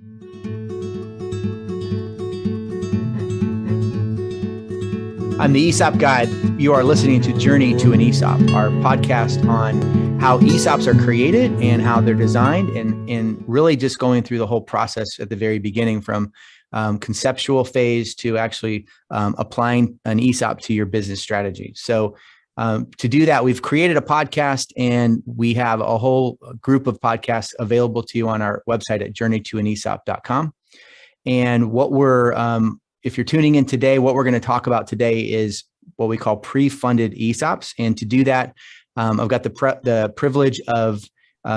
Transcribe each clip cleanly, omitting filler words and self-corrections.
I'm the ESOP Guide. You are listening to Journey to an ESOP, our podcast on how ESOPs are created and how they're designed, and really just going through the whole process at the very beginning from conceptual phase to actually applying an ESOP to your business strategy. So to do that, we've created a podcast, and we have a whole group of podcasts available to you on our website at journeytoanesop.com. And if you're tuning in today, what we're going to talk about today is what we call pre-funded ESOPs. And to do that, I've got the privilege of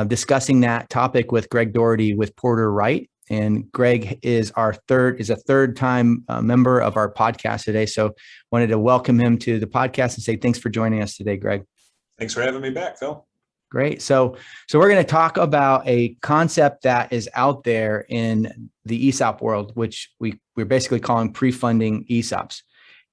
discussing that topic with Greg Daugherty with Porter Wright. And Greg is a third-time member of our podcast today. So wanted to welcome him to the podcast and say thanks for joining us today, Greg. Thanks for having me back, Phil. Great. So we're going to talk about a concept that is out there in the ESOP world, which we're basically calling pre-funding ESOPs.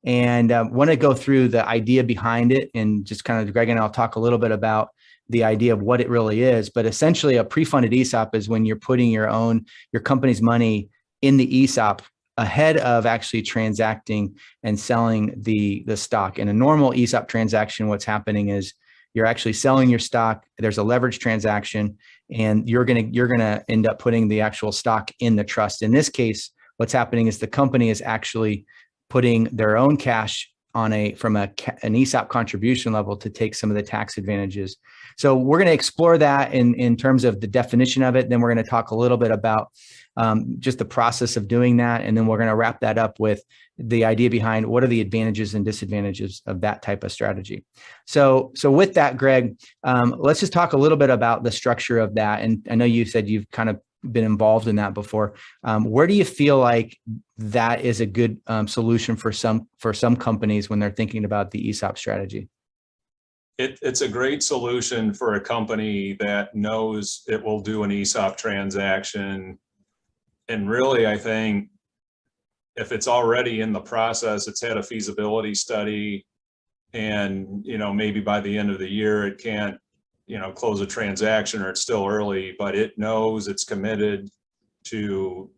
And want to go through the idea behind it, and just kind of Greg and I'll talk a little bit about the idea of what it really is. But essentially, a pre-funded ESOP is when you're putting your company's money in the ESOP ahead of actually transacting and selling the stock. In a normal ESOP transaction, what's happening is you're actually selling your stock. There's a leverage transaction, and you're gonna end up putting the actual stock in the trust. In this case, what's happening is the company is actually putting their own cash from an ESOP contribution level to take some of the tax advantages. So we're going to explore that in terms of the definition of it. Then we're going to talk a little bit about just the process of doing that. And then we're going to wrap that up with the idea behind what are the advantages and disadvantages of that type of strategy. So with that, Greg, let's just talk a little bit about the structure of that. And I know you said you've kind of been involved in that before. Where do you feel like that is a good solution for some companies when they're thinking about the ESOP strategy? It's a great solution for a company that knows it will do an ESOP transaction. And really, I think if it's already in the process, it's had a feasibility study, and maybe by the end of the year it can't close a transaction, or it's still early, but it knows it's committed to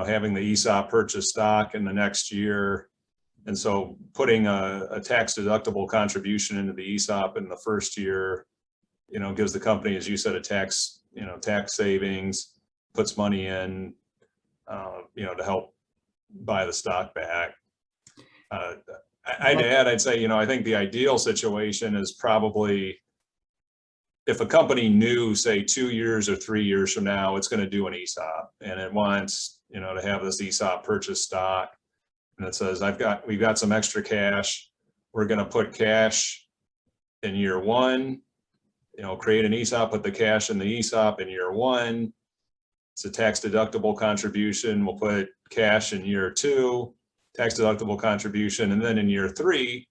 having the ESOP purchase stock in the next year. And so putting a tax deductible contribution into the ESOP in the first year, gives the company, as you said, a tax savings, puts money in, to help buy the stock back. I'd say, I think the ideal situation is probably if a company knew, say, 2 years or 3 years from now, it's going to do an ESOP, and it wants, to have this ESOP purchase stock. And it says, we've got some extra cash. We're going to put cash in year one, create an ESOP, put the cash in the ESOP in year one. It's a tax deductible contribution. We'll put cash in year two, tax deductible contribution. And then in year three,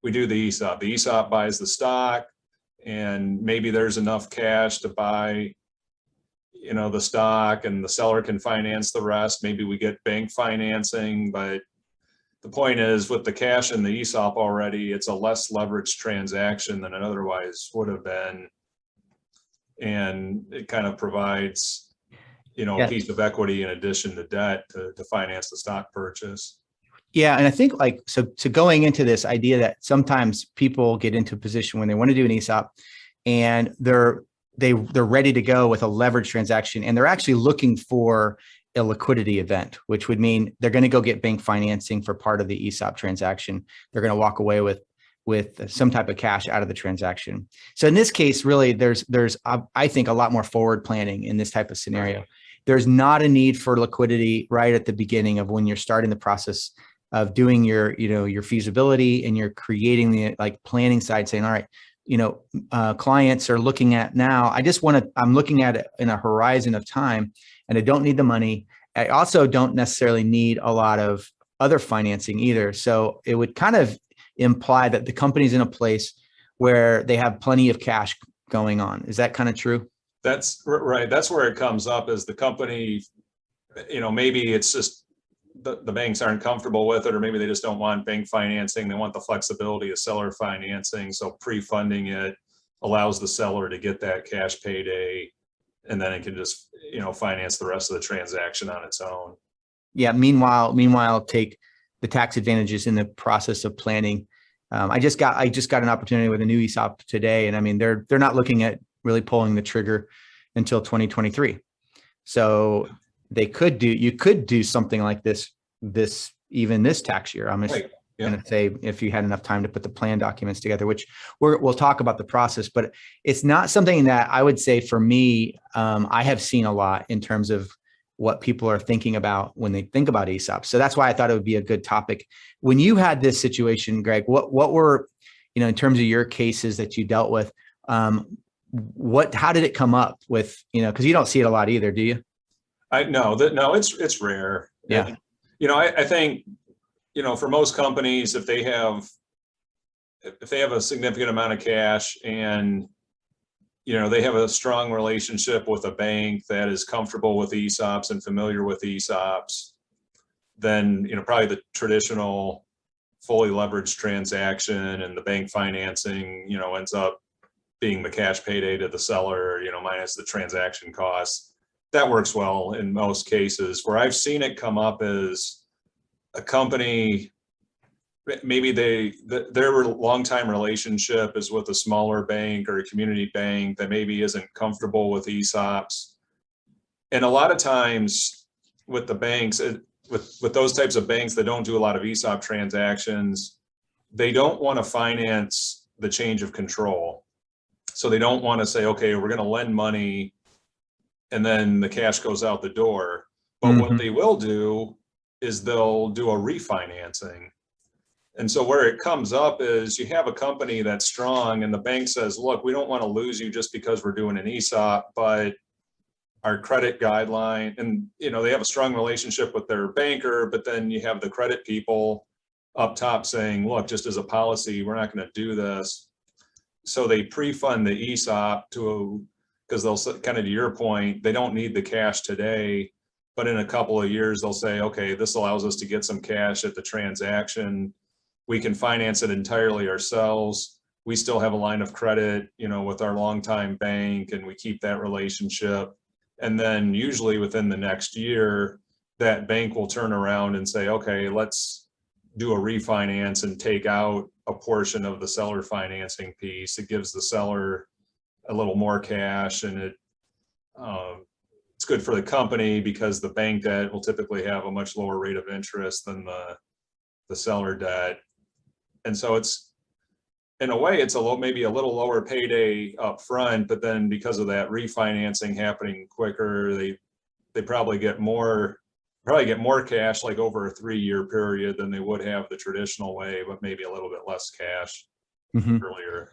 we do the ESOP. The ESOP buys the stock, and maybe there's enough cash to buy the stock, and the seller can finance the rest. Maybe we get bank financing, but the point is, with the cash in the ESOP already, it's a less leveraged transaction than it otherwise would have been. And it kind of provides, a piece of equity in addition to debt to finance the stock purchase. Yeah. And I think so going into this idea that sometimes people get into a position when they want to do an ESOP, and they're ready to go with a leverage transaction, and they're actually looking for a liquidity event, which would mean they're going to go get bank financing for part of the ESOP transaction. They're going to walk away with some type of cash out of the transaction. So in this case, really, there's I think a lot more forward planning in this type of scenario. There's not a need for liquidity right at the beginning of when you're starting the process of doing your feasibility, and you're creating the planning side, saying, all right, clients are looking at now, I'm looking at it in a horizon of time, and I don't need the money. I also don't necessarily need a lot of other financing either. So it would kind of imply that the company's in a place where they have plenty of cash going on. Is that kind of true? That's right. That's where it comes up, as the company, maybe it's just the banks aren't comfortable with it, or maybe they just don't want bank financing. They want the flexibility of seller financing. So pre-funding it allows the seller to get that cash payday and then it can just, finance the rest of the transaction on its own. Yeah. Meanwhile, take the tax advantages in the process of planning. I just got an opportunity with a new ESOP today, and I mean, they're not looking at really pulling the trigger until 2023. So you could do something like this even this tax year. I'm just going to say, if you had enough time to put the plan documents together, which we'll talk about the process, but it's not something that I would say for me, I have seen a lot in terms of what people are thinking about when they think about ESOP. So that's why I thought it would be a good topic. When you had this situation, Greg, what were, in terms of your cases that you dealt with, how did it come up with, because you don't see it a lot either, do you? No, it's rare. Yeah. I think, for most companies, if they have a significant amount of cash and, they have a strong relationship with a bank that is comfortable with ESOPs and familiar with ESOPs, then, probably the traditional fully leveraged transaction and the bank financing, ends up being the cash payday to the seller, minus the transaction costs. That works well in most cases. Where I've seen it come up is a company, maybe their longtime relationship is with a smaller bank or a community bank that maybe isn't comfortable with ESOPs. And a lot of times with the banks, with those types of banks that don't do a lot of ESOP transactions, they don't want to finance the change of control. So they don't want to say, okay, we're going to lend money and then the cash goes out the door. But what they will do is they'll do a refinancing. And so where it comes up is you have a company that's strong and the bank says, look, we don't want to lose you just because we're doing an ESOP, but our credit guideline, and they have a strong relationship with their banker, but then you have the credit people up top saying, look, just as a policy, we're not going to do this. So they pre-fund the ESOP because they'll, kind of to your point, they don't need the cash today, but in a couple of years, they'll say, okay, this allows us to get some cash at the transaction. We can finance it entirely ourselves. We still have a line of credit, with our longtime bank, and we keep that relationship. And then usually within the next year, that bank will turn around and say, okay, let's do a refinance and take out a portion of the seller financing piece. It gives the seller a little more cash, and it's good for the company because the bank debt will typically have a much lower rate of interest than the seller debt. And so it's, in a way, it's maybe a little lower payday up front, but then because of that refinancing happening quicker, they probably get more cash, like over a 3-year period, than they would have the traditional way, but maybe a little bit less cash earlier.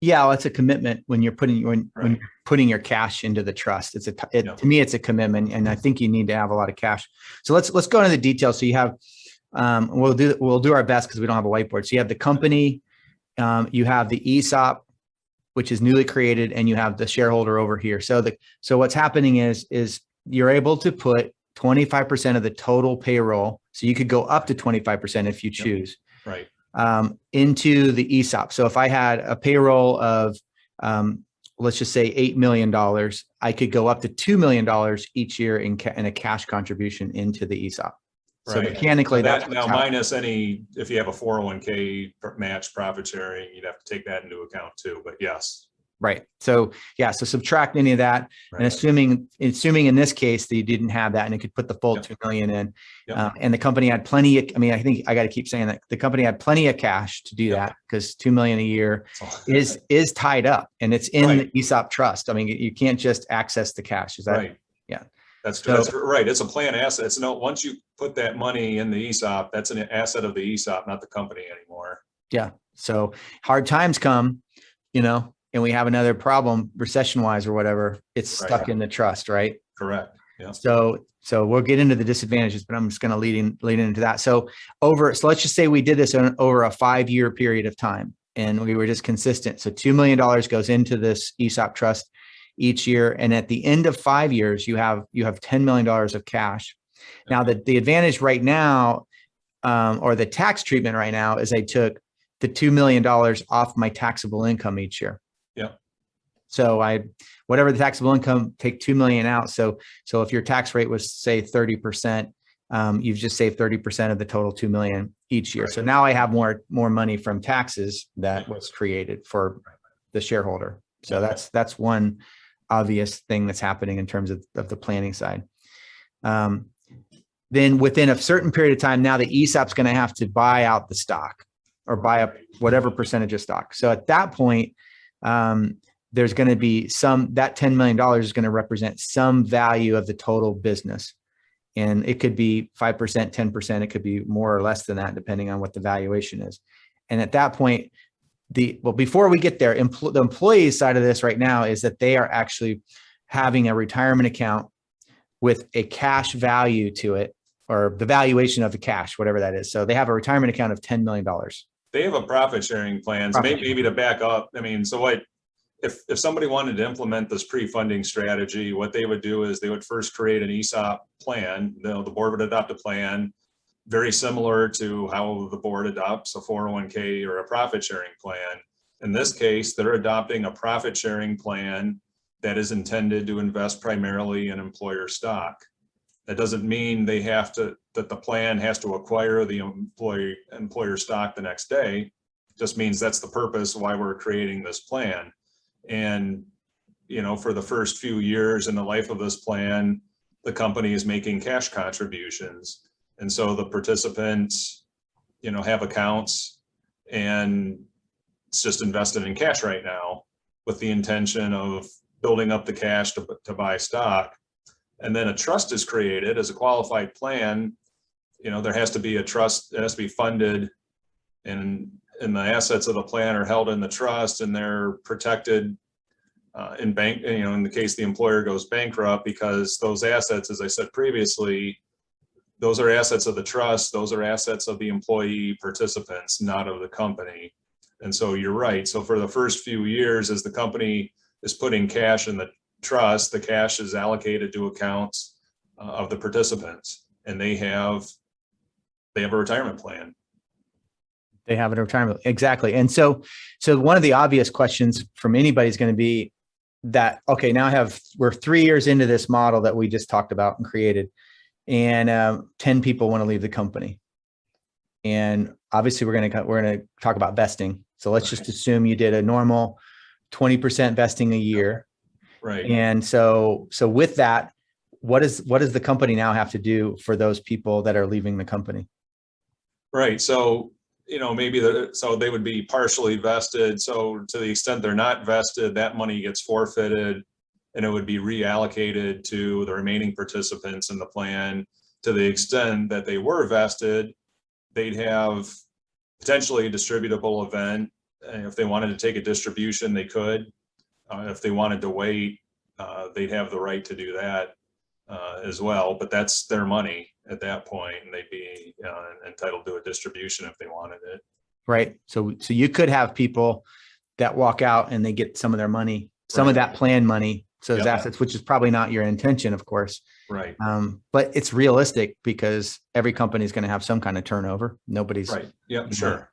Yeah, well, it's a commitment when you're putting your cash into the trust. To me, it's a commitment, and I think you need to have a lot of cash. So let's go into the details. So you have, we'll do our best because we don't have a whiteboard. So you have the company, you have the ESOP, which is newly created, and you have the shareholder over here. So what's happening is you're able to put 25% of the total payroll. So you could go up to 25% if you choose. Right. Into the ESOP. So if I had a payroll of, let's just say $8 million, I could go up to $2 million each year in a cash contribution into the ESOP. Right. So mechanically, that's now minus any, if you have a 401k match profit sharing, you'd have to take that into account too. But yes. Right. So so subtract any of that, and assuming in this case that you didn't have that, and it could put the full 2 million in, and the company had plenty of, I think I got to keep saying that the company had plenty of cash to do that, because 2 million a year is tied up, and it's in the ESOP trust. I mean, you can't just access the cash. Is that right? Yeah. That's right. It's a plan asset. It's once you put that money in the ESOP, that's an asset of the ESOP, not the company anymore. Yeah. So hard times come, and we have another problem recession wise or whatever, it's stuck in the trust, right? Correct. Yeah. So we'll get into the disadvantages, but I'm just going to lead into that. So let's just say we did this over a 5-year period of time, and we were just consistent. So $2 million goes into this ESOP trust each year. And at the end of 5 years, you have $10 million of cash. Now the advantage right now, or the tax treatment right now, is I took the $2 million off my taxable income each year. Yeah. So whatever the taxable income, take 2 million out. So if your tax rate was say 30%, you've just saved 30% of the total 2 million each year. Right. So now I have more money from taxes that was created for the shareholder. So that's one obvious thing that's happening in terms of the planning side. Then within a certain period of time, now the ESOP's going to have to buy out the stock or buy up whatever percentage of stock. So at that point, there's going to be that $10 million is going to represent some value of the total business. And it could be 5%, 10%. It could be more or less than that, depending on what the valuation is. And at that point, before we get there, the employee side of this right now is that they are actually having a retirement account with a cash value to it, or the valuation of the cash, whatever that is. So they have a retirement account of $10 million. They have a profit sharing plan. So maybe to back up, I mean, so if somebody wanted to implement this pre-funding strategy, what they would do is they would first create an ESOP plan. The board would adopt a plan very similar to how the board adopts a 401k or a profit sharing plan. In this case, they're adopting a profit sharing plan that is intended to invest primarily in employer stock. That doesn't mean that the plan has to acquire the employer stock the next day. It just means that's the purpose why we're creating this plan. And, for the first few years in the life of this plan, the company is making cash contributions. And so the participants, have accounts, and it's just invested in cash right now with the intention of building up the cash to buy stock. And then a trust is created as a qualified plan. There has to be a trust that has to be funded, and the assets of the plan are held in the trust, and they're protected in bank, in the case the employer goes bankrupt, because those assets, as I said previously, those are assets of the trust. Those are assets of the employee participants, not of the company. And so you're right. So for the first few years, as the company is putting cash in the trust, the cash is allocated to accounts of the participants, and they have a retirement plan. They have a retirement. Exactly. And so one of the obvious questions from anybody is going to be that, okay, now we're 3 years into this model that we just talked about and created, and 10 people want to leave the company. And obviously we're going to talk about vesting. So let's just assume you did a normal 20% vesting a year. Right. And so with that, what does the company now have to do for those people that are leaving the company? Right. So, maybe so they would be partially vested. So to the extent they're not vested, that money gets forfeited, and it would be reallocated to the remaining participants in the plan. To the extent that they were vested, they'd have potentially a distributable event. And if they wanted to take a distribution, they could. If they wanted to wait, they'd have the right to do that as well. But that's their money at that point, and they'd be entitled to a distribution if they wanted it. Right. So you could have people that walk out and they get some of their money, some of that plan money, so those assets, which is probably not your intention, of course. Right. But it's realistic because every company is going to have some kind of turnover. Nobody's right. Yeah, sure.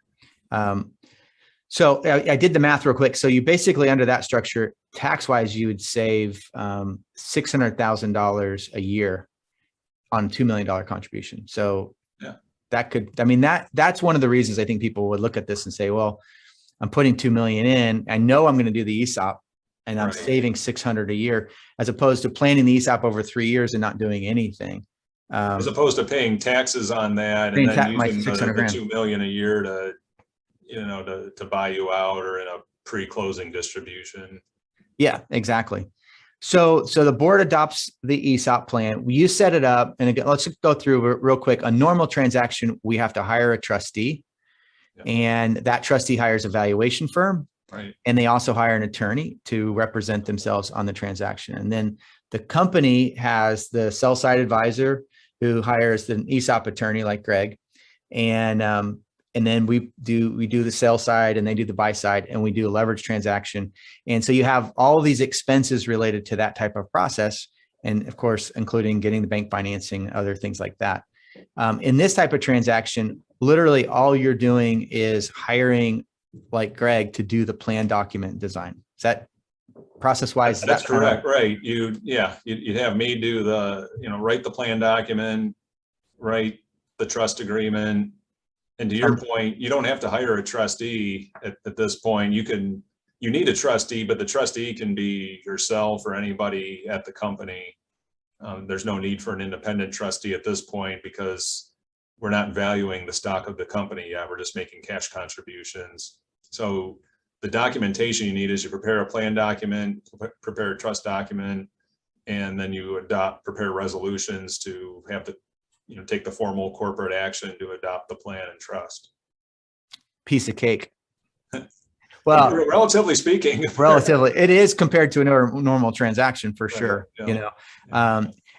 So I did the math real quick. So you basically, under that structure, tax-wise, you would save $600,000 a year on $2 million contribution. So that could, that's one of the reasons I think people would look at this and say, well, I'm putting 2 million in. I know I'm going to do the ESOP, and I'm saving 600 a year, as opposed to planning the ESOP over 3 years and not doing anything. As opposed to paying taxes on that and then using the 2 million a year to buy you out or in a pre-closing distribution. Yeah, exactly. So the board adopts the ESOP plan. You set it up, and again, let's just go through real quick. A normal transaction, we have to hire a trustee, and that trustee hires a valuation firm, and they also hire an attorney to represent themselves on the transaction. And then the company has the sell-side advisor who hires an ESOP attorney like Greg, and then we do the sell side, and they do the buy side, and we do a leverage transaction. And so you have all of these expenses related to that type of process. And of course, including getting the bank financing, other things like that. In this type of transaction, literally all you're doing is hiring like Greg to do the plan document design. Is that process-wise? That's correct, right? You'd have me do the, write the plan document, write the trust agreement. And to your point, you don't have to hire a trustee at this point. You need a trustee, but the trustee can be yourself or anybody at the company. There's no need for an independent trustee at this point because we're not valuing the stock of the company yet. We're just making cash contributions. So the documentation you need is you prepare a plan document, prepare a trust document, and then you prepare resolutions to have the, take the formal corporate action to adopt the plan and trust. Piece of cake. Well, relatively speaking, it is compared to a normal transaction for sure. Yeah.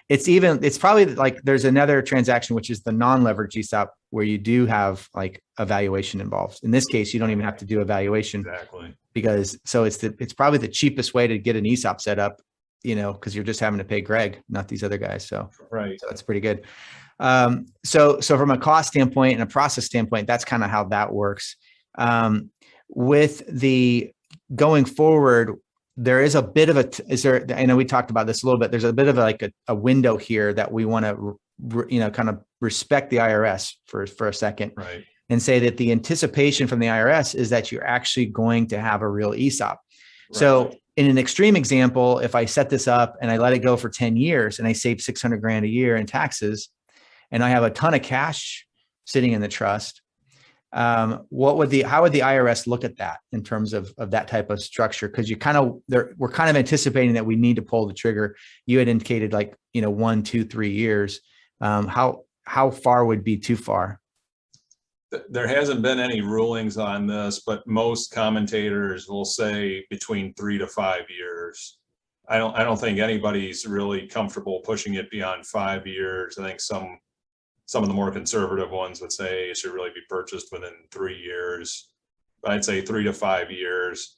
It's probably like there's another transaction, which is the non-leveraged ESOP, where you do have like a valuation involved. In this case, you don't even have to do a valuation. Exactly. Because it's probably the cheapest way to get an ESOP set up, because you're just having to pay Greg, not these other guys. So, right. So that's pretty good. So from a cost standpoint and a process standpoint, that's kind of how that works. With the going forward, there is a bit of I know we talked about this a little bit. There's a bit of like a window here that we want to, kind of respect the IRS for a second, right, and say that the anticipation from the IRS is that you're actually going to have a real ESOP. Right. So in an extreme example, if I set this up and I let it go for 10 years and I save 600 grand a year in taxes, and I have a ton of cash sitting in the trust, how would the IRS look at that in terms of that type of structure? Because we're kind of anticipating that we need to pull the trigger. You had indicated 1, 2, 3 years. How far would be too far? There hasn't been any rulings on this, but most commentators will say between 3 to 5 years. I don't think anybody's really comfortable pushing it beyond 5 years. I think some of the more conservative ones would say it should really be purchased within 3 years. But I'd say 3 to 5 years.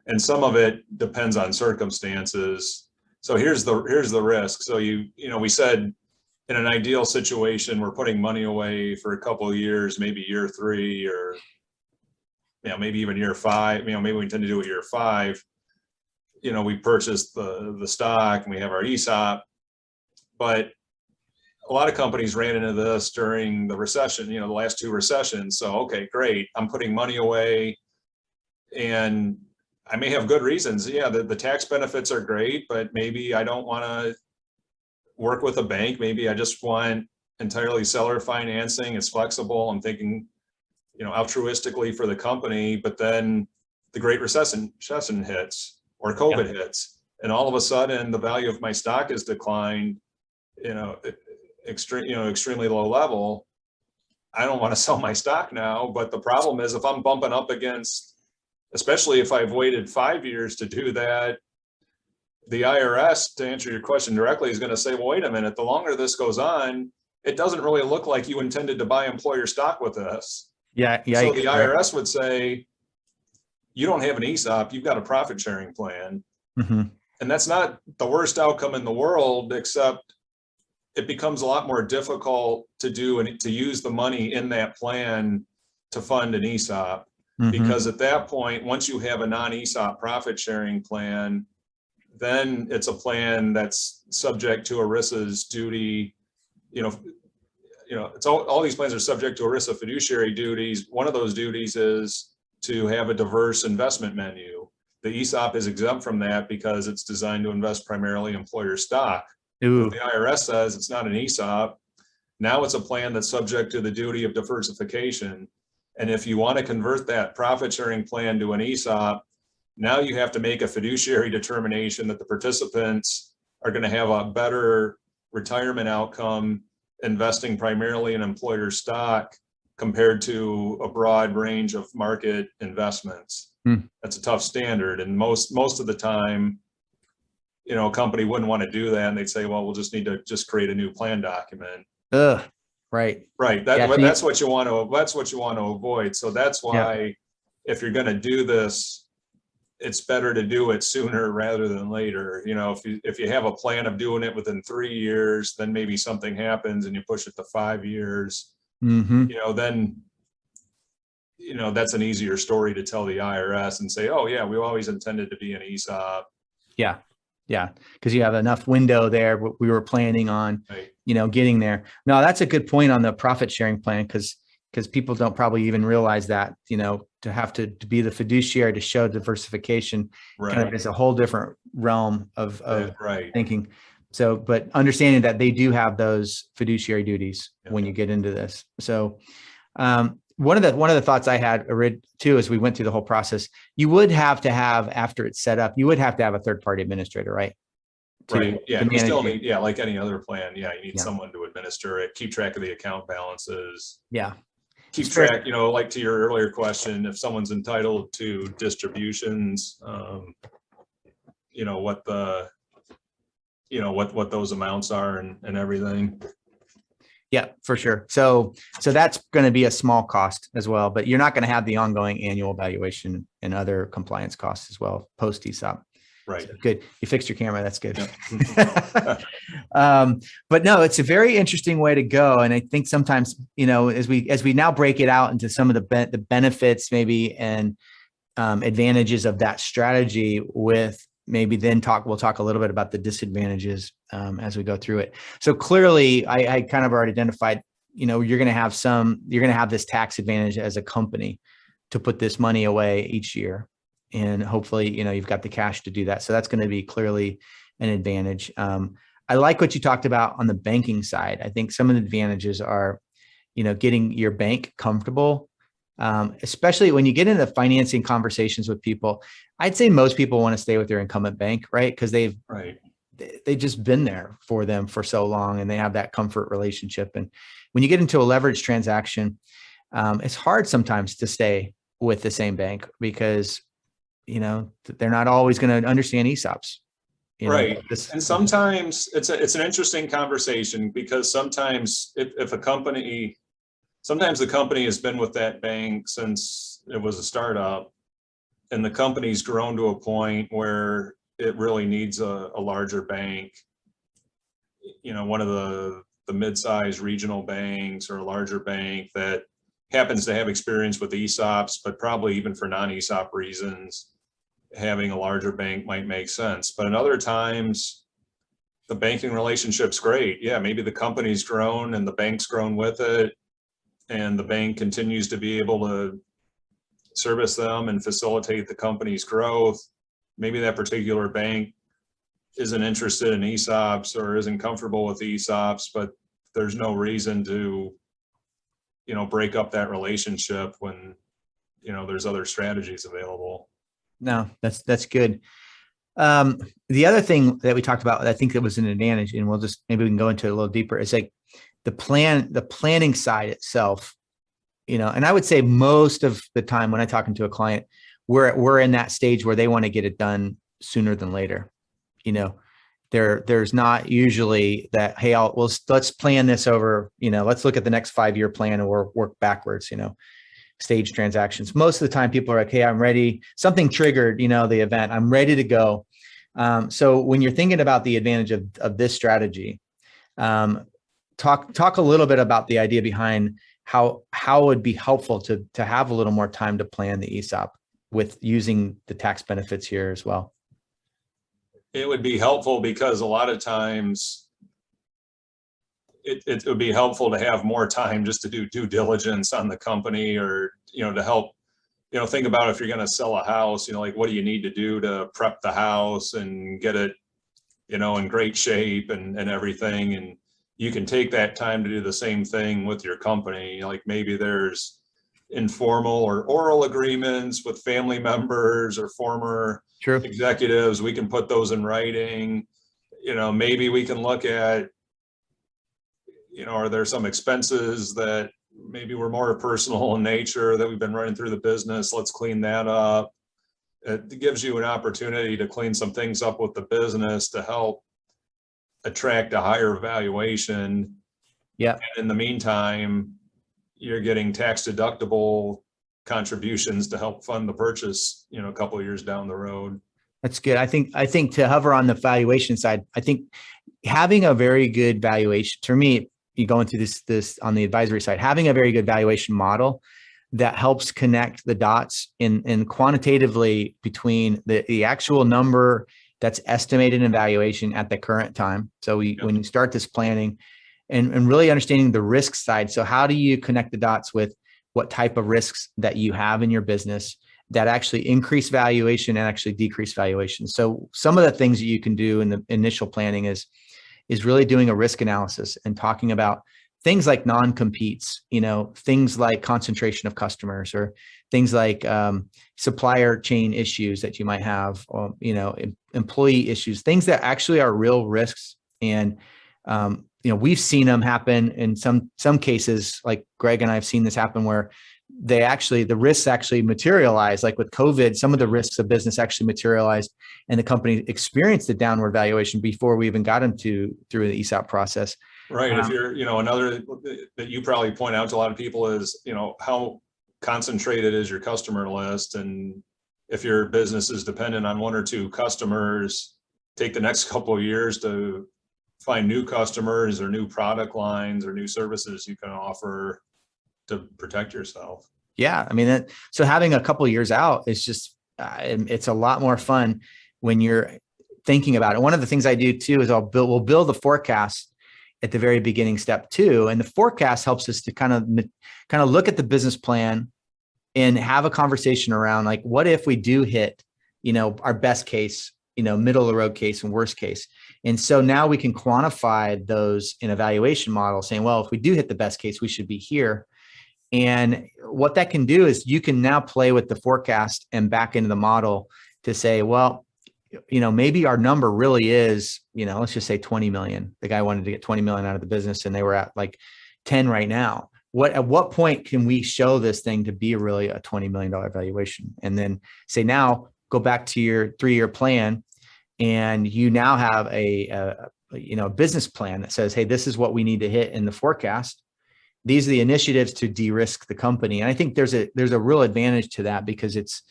And some of it depends on circumstances. So here's the risk. So we said in an ideal situation, we're putting money away for a couple of years, maybe year 3 or maybe even year 5. Maybe we intend to do it year 5. We purchased the stock and we have our ESOP, but a lot of companies ran into this during the recession, the last 2 recessions. So, okay, great. I'm putting money away and I may have good reasons. Yeah, the tax benefits are great, but maybe I don't want to work with a bank. Maybe I just want entirely seller financing. It's flexible. I'm thinking, altruistically for the company, but then the Great Recession hits or COVID hits, and all of a sudden the value of my stock has declined, extremely low level. I don't want to sell my stock now, but the problem is if I'm bumping up against, especially if I've waited 5 years to do that, the IRS, to answer your question directly, is going to say, well, wait a minute, the longer this goes on, it doesn't really look like you intended to buy employer stock with us. Yeah. So the IRS would say, you don't have an ESOP, you've got a profit sharing plan. Mm-hmm. And that's not the worst outcome in the world, except it becomes a lot more difficult to do and to use the money in that plan to fund an ESOP. Mm-hmm. Because at that point, once you have a non-ESOP profit sharing plan, then it's a plan that's subject to ERISA's duty. It's all these plans are subject to ERISA fiduciary duties. One of those duties is to have a diverse investment menu. The ESOP is exempt from that because it's designed to invest primarily employer stock. Ooh. The IRS says it's not an ESOP. Now it's a plan that's subject to the duty of diversification. And if you want to convert that profit sharing plan to an ESOP, now you have to make a fiduciary determination that the participants are going to have a better retirement outcome investing primarily in employer stock compared to a broad range of market investments. That's a tough standard. And most of the time, a company wouldn't want to do that. And they'd say, well, we'll just need to create a new plan document. Right. That's what you want to avoid. So that's why if you're going to do this, it's better to do it sooner rather than later. If you have a plan of doing it within 3 years, then maybe something happens and you push it to 5 years, mm-hmm. Then that's an easier story to tell the IRS and say, oh yeah, we always intended to be an ESOP. Yeah. Yeah. Because you have enough window there. We were planning on, Right. getting there. No, that's a good point on the profit sharing plan, because people don't probably even realize that, to have to be the fiduciary to show diversification kind of Right. is a whole different realm of Right. thinking. So, but understanding that they do have those fiduciary duties Yeah. when you get into this. So, one of the thoughts I had too, as we went through the whole process, you would have to have, after it's set up, you would have to have a third party administrator, right? Right. Yeah. To You still manage. need, yeah, like any other plan. Yeah. You need Yeah. someone to administer it, keep track of the account balances, Yeah. keep It's fair. track, like to your earlier question, if someone's entitled to distributions, what the, what those amounts are and everything. Yeah, for sure. So that's going to be a small cost as well, but you're not going to have the ongoing annual evaluation and other compliance costs as well post ESOP. Right. So good. You fixed your camera. That's good. Yep. But no, it's a very interesting way to go. And I think sometimes, as we now break it out into some of the benefits maybe and advantages of that strategy, with maybe then we'll talk a little bit about the disadvantages as we go through it. So clearly I kind of already identified, you're going to have this tax advantage as a company to put this money away each year. And hopefully, you've got the cash to do that. So that's going to be clearly an advantage. I like what you talked about on the banking side. I think some of the advantages are, getting your bank comfortable, especially when you get into financing conversations with people. I'd say most people want to stay with their incumbent bank, right? Because they've just been there for them for so long, and they have that comfort relationship. And when you get into a leverage transaction, it's hard sometimes to stay with the same bank because they're not always going to understand ESOPs. Right. And sometimes it's an interesting conversation, because sometimes if a company, sometimes the company has been with that bank since it was a startup, and the company's grown to a point where it really needs a larger bank, one of the mid-sized regional banks or a larger bank that happens to have experience with ESOPs, but probably even for non-ESOP reasons, having a larger bank might make sense. But in other times, the banking relationship's great. Yeah, maybe the company's grown and the bank's grown with it, and the bank continues to be able to service them and facilitate the company's growth. Maybe that particular bank isn't interested in ESOPs or isn't comfortable with ESOPs, but there's no reason to, break up that relationship when, there's other strategies available. No, that's good. The other thing that we talked about, I think that was an advantage, and maybe we can go into it a little deeper, is like the planning side itself, and I would say most of the time when I'm talking to a client, we're in that stage where they want to get it done sooner than later. There's not usually that, hey, let's plan this over, let's look at the next 5-year plan and work backwards, stage transactions. Most of the time people are like, hey, I'm ready. Something triggered, the event. I'm ready to go. So when you're thinking about the advantage of this strategy, talk a little bit about the idea behind how it would be helpful to have a little more time to plan the ESOP with using the tax benefits here as well. It would be helpful because a lot of times it would be helpful to have more time just to do due diligence on the company, or, to help, think about if you're going to sell a house, like what do you need to do to prep the house and get it, in great shape and everything. And you can take that time to do the same thing with your company. Like maybe there's informal or oral agreements with family members or former executives. We can put those in writing. Maybe we can look at, are there some expenses that maybe were more personal in nature that we've been running through the business? Let's clean that up. It gives you an opportunity to clean some things up with the business to help attract a higher valuation. Yeah. And in the meantime, you're getting tax deductible contributions to help fund the purchase, a couple of years down the road. That's good. I think to hover on the valuation side, I think having a very good valuation, for me, you go into this on the advisory side, having a very good valuation model that helps connect the dots in quantitatively between the actual number that's estimated in valuation at the current time. So when you start this planning and really understanding the risk side. So how do you connect the dots with what type of risks that you have in your business that actually increase valuation and actually decrease valuation? So some of the things that you can do in the initial planning is really doing a risk analysis and talking about things like non-competes, things like concentration of customers, or things like supplier chain issues that you might have, or, employee issues, things that actually are real risks. And, we've seen them happen in some cases, like Greg and I have seen this happen where the risks actually materialize. Like with COVID, some of the risks of business actually materialized and the company experienced a downward valuation before we even got them through the ESOP process. Right. If you're, another that you probably point out to a lot of people is, how concentrated is your customer list? And if your business is dependent on one or two customers, take the next couple of years to find new customers or new product lines or new services you can offer to protect yourself. Yeah. I mean, so having a couple of years out is just, it's a lot more fun when you're thinking about it. One of the things I do too is we'll build the forecast at the very beginning, step 2. And the forecast helps us to kind of look at the business plan and have a conversation around, like, what if we do hit, our best case, middle of the road case and worst case. And so now we can quantify those in a valuation model saying, well, if we do hit the best case, we should be here. And what that can do is you can now play with the forecast and back into the model to say, well, maybe our number really is, let's just say 20 million. The guy wanted to get 20 million out of the business and they were at like 10 right now. At what point can we show this thing to be really a $20 million valuation? And then say, now go back to your 3-year plan. And you now have a business plan that says, hey, this is what we need to hit in the forecast. These are the initiatives to de-risk the company. And I think there's a real advantage to that, because it's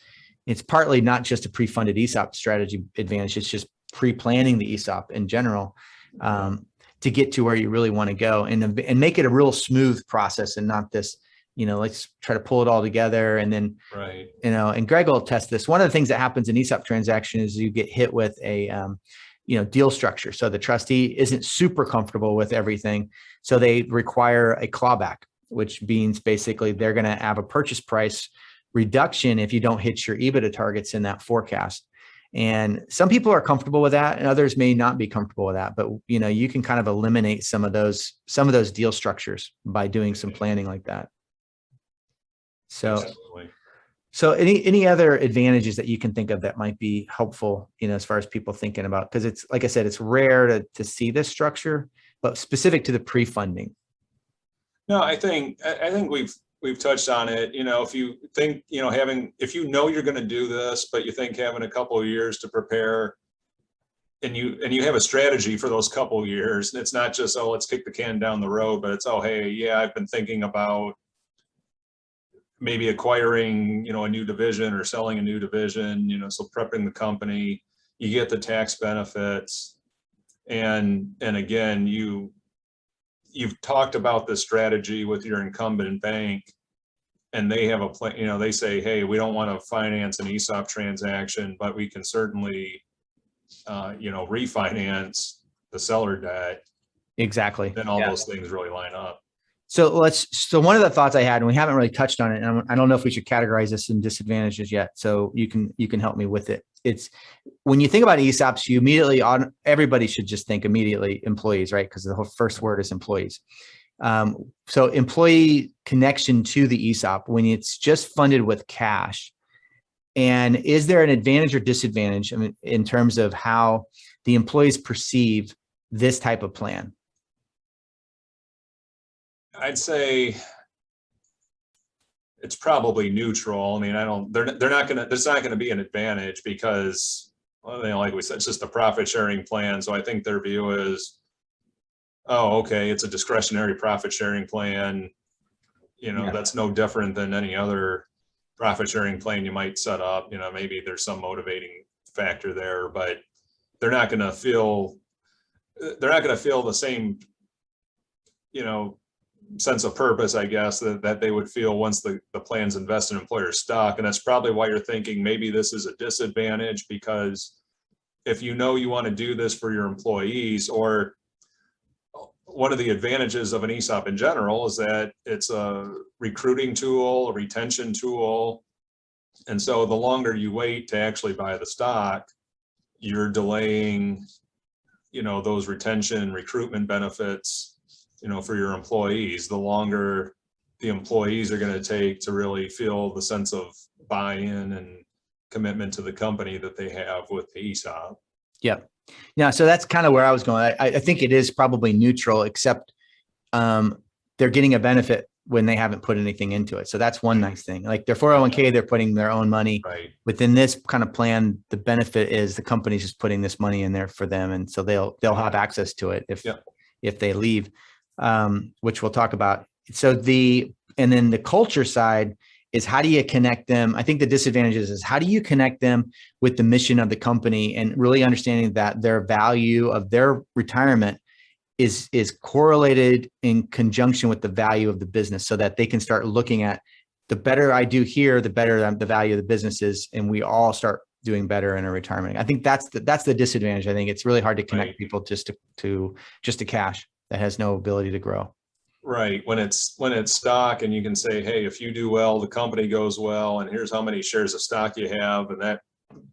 partly not just a pre-funded ESOP strategy advantage. It's just pre-planning the ESOP in general to get to where you really want to go and make it a real smooth process and not this, let's try to pull it all together. And then, right. And Greg will test this. One of the things that happens in ESOP transaction is you get hit with a, deal structure. So the trustee isn't super comfortable with everything. So they require a clawback, which means basically they're going to have a purchase price reduction if you don't hit your EBITDA targets in that forecast. And some people are comfortable with that and others may not be comfortable with that. But, you can kind of eliminate some of those deal structures by doing some planning like that. So, Absolutely. So any other advantages that you can think of that might be helpful, as far as people thinking about, because it's, like I said, it's rare to see this structure, but specific to the pre-funding. No, I think we've touched on it. If you think, if you're going to do this, but you think having a couple of years to prepare, and you have a strategy for those couple of years, and it's not just, oh, let's kick the can down the road, but it's, oh, hey, yeah, I've been thinking about maybe acquiring, a new division or selling a new division, so prepping the company, you get the tax benefits. And again, you've talked about this strategy with your incumbent bank, and they have a plan, they say, hey, we don't want to finance an ESOP transaction, but we can certainly, refinance the seller debt. Exactly. Then all those things really line up. So one of the thoughts I had, and we haven't really touched on it, and I don't know if we should categorize this in disadvantages yet. So you can help me with it. It's when you think about ESOPs, everybody should just think immediately employees, right? Because the whole first word is employees. So employee connection to the ESOP when it's just funded with cash. And is there an advantage or disadvantage, in terms of how the employees perceive this type of plan? I'd say it's probably neutral. There's not gonna be an advantage because, like we said, it's just a profit sharing plan. So I think their view is, oh, okay, it's a discretionary profit sharing plan. That's no different than any other profit sharing plan you might set up. Maybe there's some motivating factor there, but they're not gonna feel the same, sense of purpose, I guess, that they would feel once the plan's invested in employer stock. And that's probably why you're thinking maybe this is a disadvantage, because if you know you want to do this for your employees, or one of the advantages of an ESOP in general is that it's a recruiting tool, a retention tool. And so the longer you wait to actually buy the stock, you're delaying, those retention and recruitment benefits, for your employees. The longer the employees are going to take to really feel the sense of buy-in and commitment to the company that they have with the ESOP. Yeah. Yeah. So that's kind of where I was going. I think it is probably neutral, except they're getting a benefit when they haven't put anything into it. So that's one nice thing. Like their 401k, they're putting their own money. Right. Within this kind of plan, the benefit is the company's just putting this money in there for them. And so they'll have access to it if they leave, which we'll talk about. So and then the culture side is, how do you connect them? I think the disadvantages is, how do you connect them with the mission of the company, and really understanding that their value of their retirement is correlated in conjunction with the value of the business, so that they can start looking at, the better I do here, the better the value of the business is, and we all start doing better in our retirement. I think that's the disadvantage. I think it's really hard to connect people just to cash that has no ability to grow. Right. When it's stock, and you can say, hey, if you do well, the company goes well, and here's how many shares of stock you have, and that,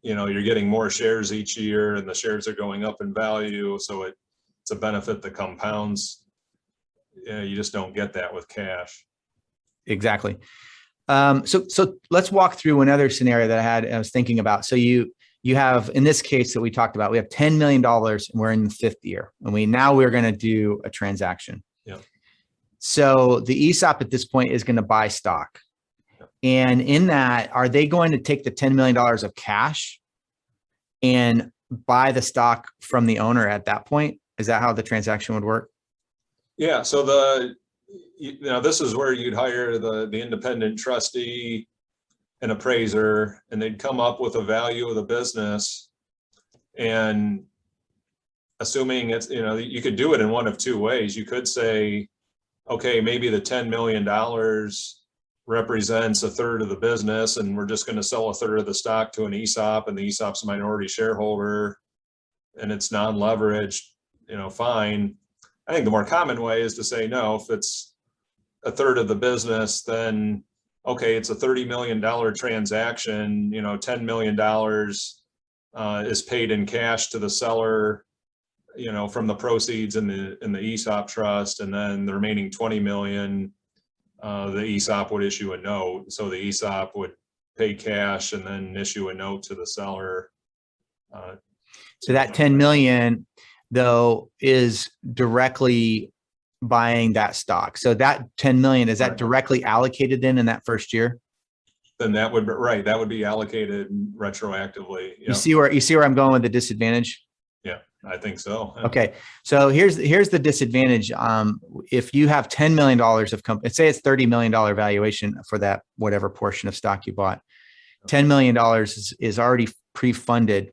you're getting more shares each year, and the shares are going up in value. So it's a benefit that compounds. You just don't get that with cash. Exactly. So let's walk through another scenario that I was thinking about. So you have, in this case that we talked about, we have $10 million and we're in the 5th year, and we're going to do a transaction. Yeah. So the ESOP at this point is going to buy stock. And in that, are they going to take the $10 million of cash and buy the stock from the owner at that point? Is that how the transaction would work? Yeah. So this is where you'd hire the independent trustee, an appraiser, and they'd come up with a value of the business. And assuming it's, you could do it in one of two ways. You could say, okay, maybe the $10 million represents a third of the business, and we're just going to sell a third of the stock to an ESOP, and the ESOP's a minority shareholder, and it's non-leveraged, fine. I think the more common way is to say, no, if it's a third of the business, then okay, it's a $30 million transaction, $10 million is paid in cash to the seller, from the proceeds in the ESOP trust, and then the remaining 20 million, the ESOP would issue a note. So the ESOP would pay cash and then issue a note to the seller. So that 10 million though is directly buying that stock. So that 10 million, is that directly allocated then in that first year? Then that would be right. That would be allocated retroactively. You see where I'm going with the disadvantage? Yeah, I think so. Okay. So here's the disadvantage. If you have $10 million of company, say it's $30 million valuation for that, whatever portion of stock you bought, $10 million is already pre-funded.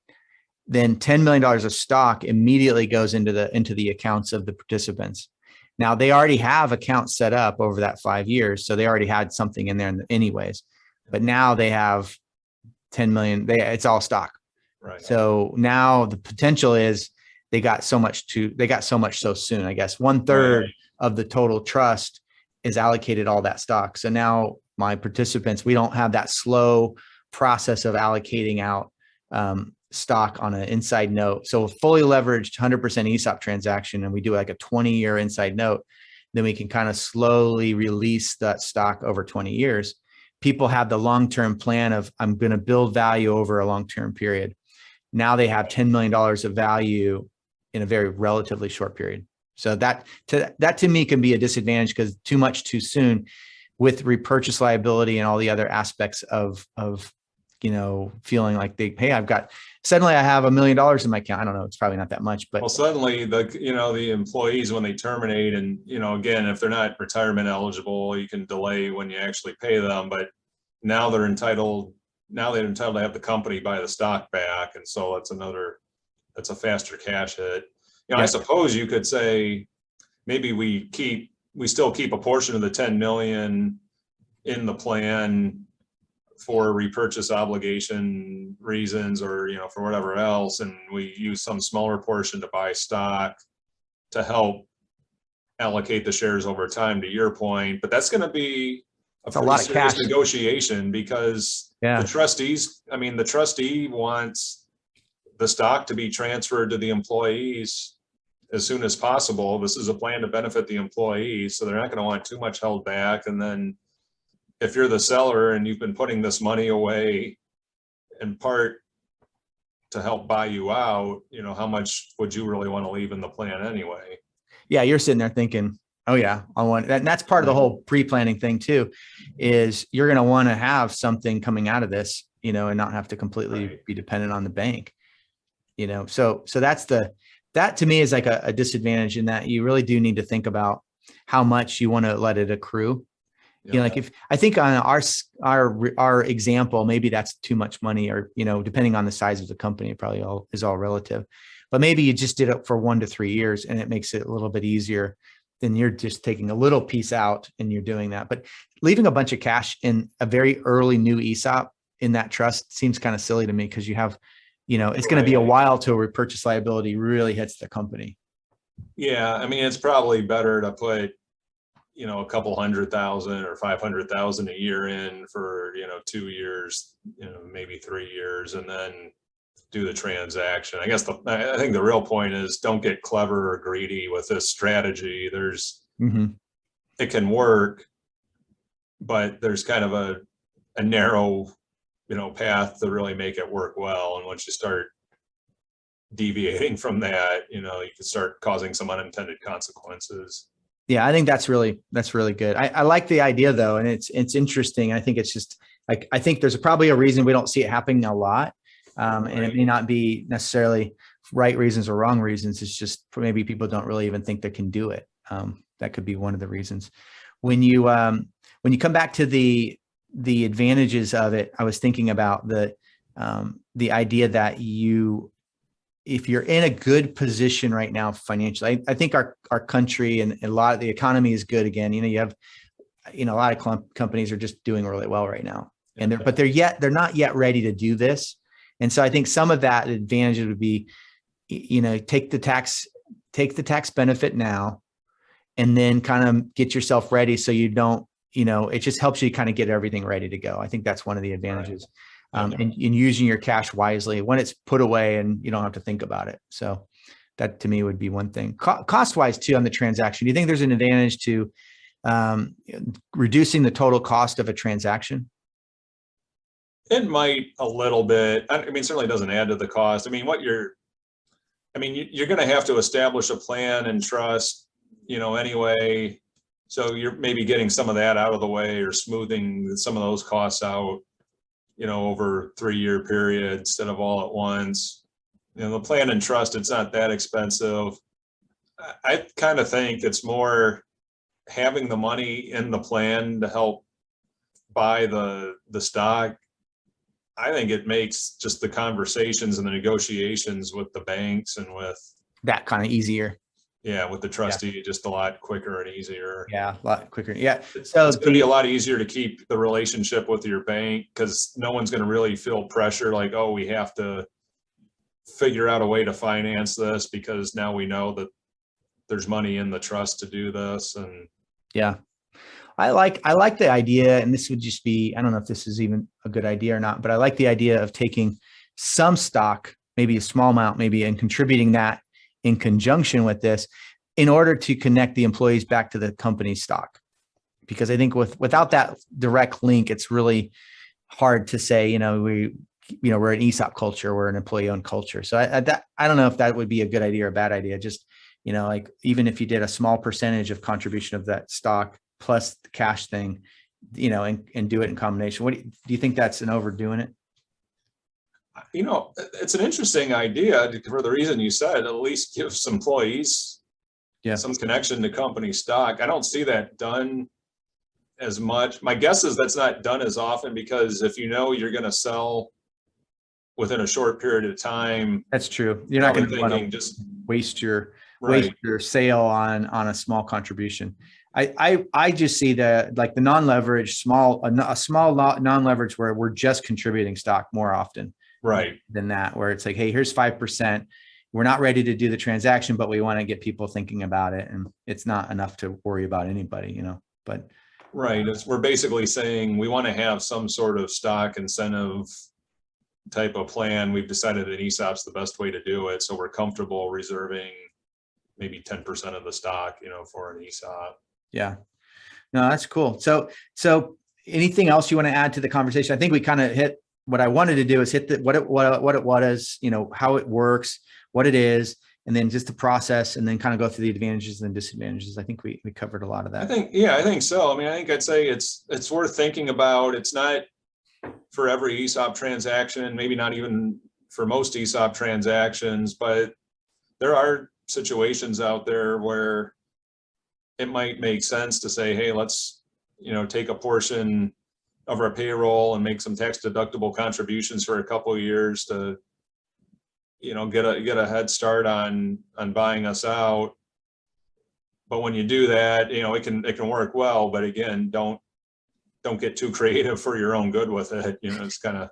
Then $10 million of stock immediately goes into the accounts of the participants. Now they already have accounts set up over that 5 years. So they already had something in there anyways, but now they have 10 million, it's all stock. Right. So now the potential is they got so much so soon, I guess. 1/3 of the total trust is allocated all that stock. So now my participants, we don't have that slow process of allocating out stock on an inside note. So a fully leveraged 100% ESOP transaction, and we do like a 20-year inside note, then we can kind of slowly release that stock over 20 years. People have the long-term plan of, I'm going to build value over a long-term period. Now they have $10 million of value in a very relatively short period. So that to me can be a disadvantage, because too much too soon with repurchase liability and all the other aspects of feeling like suddenly I have $1 million in my account. I don't know. It's probably not that much, but suddenly the employees, when they terminate, and, again, if they're not retirement eligible, you can delay when you actually pay them, but now they're entitled to have the company buy the stock back. And so that's a faster cash hit. I suppose you could say, maybe we still keep a portion of the 10 million in the plan for repurchase obligation reasons, or, for whatever else, and we use some smaller portion to buy stock to help allocate the shares over time, to your point. But that's going to be a lot of cash negotiation, because the trustee wants the stock to be transferred to the employees as soon as possible. This is a plan to benefit the employees, so they're not going to want too much held back. And then if you're the seller and you've been putting this money away in part to help buy you out, how much would you really want to leave in the plan anyway? Yeah, you're sitting there thinking, oh yeah, I want that. And that's part of the whole pre-planning thing too, is you're going to want to have something coming out of this, and not have to completely be dependent on the bank, so that to me is like a disadvantage, in that you really do need to think about how much you want to let it accrue. Like if I think on our example, maybe that's too much money, or, depending on the size of the company, it probably is all relative, but maybe you just did it for 1 to 3 years and it makes it a little bit easier than you're just taking a little piece out and you're doing that. But leaving a bunch of cash in a very early new ESOP in that trust seems kind of silly to me, because you have, it's going to be a while till repurchase liability really hits the company. Yeah. I mean, it's probably better to put, a couple $100,000 or $500,000 a year in for, 2 years, maybe 3 years, and then do the transaction. I guess I think the real point is, don't get clever or greedy with this strategy. It can work, but there's kind of a narrow, path to really make it work well. And once you start deviating from that, you can start causing some unintended consequences. Yeah, I think that's really good. I like the idea though. And it's interesting. I think it's just like, I think there's probably a reason we don't see it happening a lot. And it may not be necessarily right reasons or wrong reasons. It's just maybe people don't really even think they can do it. That could be one of the reasons. When you come back to the advantages of it, I was thinking about the idea that if you're in a good position right now financially, I think our country and a lot of the economy is good again. You have, a lot of companies are just doing really well right now, and they're not yet ready to do this. And so I think some of that advantage would be, take the tax benefit now, and then kind of get yourself ready, so you don't, it just helps you kind of get everything ready to go. I think that's one of the advantages. And using your cash wisely when it's put away and you don't have to think about it. So that to me would be one thing. Cost wise too, on the transaction, do you think there's an advantage to reducing the total cost of a transaction? It might a little bit. I mean, certainly doesn't add to the cost. I mean, you're going to have to establish a plan and trust, anyway. So you're maybe getting some of that out of the way, or smoothing some of those costs out, over a 3-year period instead of all at once. The plan and trust, it's not that expensive. I kind of think it's more having the money in the plan to help buy the stock. I think it makes just the conversations and the negotiations with the banks and with that kind of easier. Yeah, with the trustee, just a lot quicker and easier. Yeah, a lot quicker. Yeah. So it's going to be a lot easier to keep the relationship with your bank, because no one's going to really feel pressure like, oh, we have to figure out a way to finance this because now we know that there's money in the trust to do this. And yeah, I like the idea, and this would just be, I don't know if this is even a good idea or not, but I like the idea of taking some stock, maybe a small amount, maybe, and contributing that in conjunction with this in order to connect the employees back to the company's stock. Because I think without that direct link, it's really hard to say, we're an ESOP culture, we're an employee-owned culture. So I don't know if that would be a good idea or a bad idea. Just, like even if you did a small percentage of contribution of that stock plus the cash thing, and do it in combination. Do you think that's an overdoing it? It's an interesting idea for the reason you said. At least gives employees some connection to company stock. I don't see that done as much. My guess is that's not done as often, because if you're going to sell within a short period of time, that's true. You're not going to just waste your sale on a small contribution. I just see the non-leverage a small non-leverage where we're just contributing stock more often Right. than that, where it's like, hey, here's 5%. We're not ready to do the transaction, but we want to get people thinking about it. And it's not enough to worry about anybody, but. Right. We're basically saying we want to have some sort of stock incentive type of plan. We've decided that ESOP's the best way to do it. So we're comfortable reserving maybe 10% of the stock, for an ESOP. Yeah. No, that's cool. So anything else you want to add to the conversation? I think we kind of hit what I wanted to do is hit what it was, how it works, what it is, and then just the process, and then kind of go through the advantages and disadvantages. I think we covered a lot of that. I think so. I mean, I think I'd say it's worth thinking about. It's not for every ESOP transaction, maybe not even for most ESOP transactions, but there are situations out there where it might make sense to say, hey, let's, take a portion of our payroll and make some tax deductible contributions for a couple of years to, get a head start on buying us out. But when you do that, it can work well, but again, don't get too creative for your own good with it. It's kind of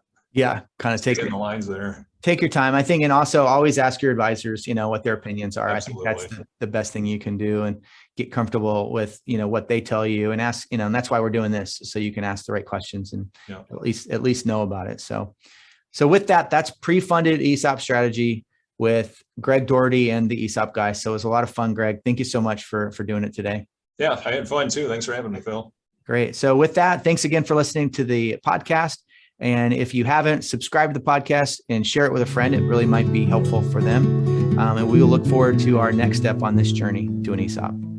take the lines there. Take your time, I think, and also always ask your advisors, what their opinions are. Absolutely. I think that's the best thing you can do, and get comfortable with, what they tell you, and ask, and that's why we're doing this, so you can ask the right questions and at least know about it. So with that, that's pre-funded ESOP strategy with Greg Daugherty and the ESOP guys. So it was a lot of fun, Greg. Thank you so much for doing it today. Yeah, I had fun too. Thanks for having me, Phil. Great. So with that, thanks again for listening to the podcast. And if you haven't, subscribe to the podcast and share it with a friend. It really might be helpful for them. And we will look forward to our next step on this journey to an ESOP.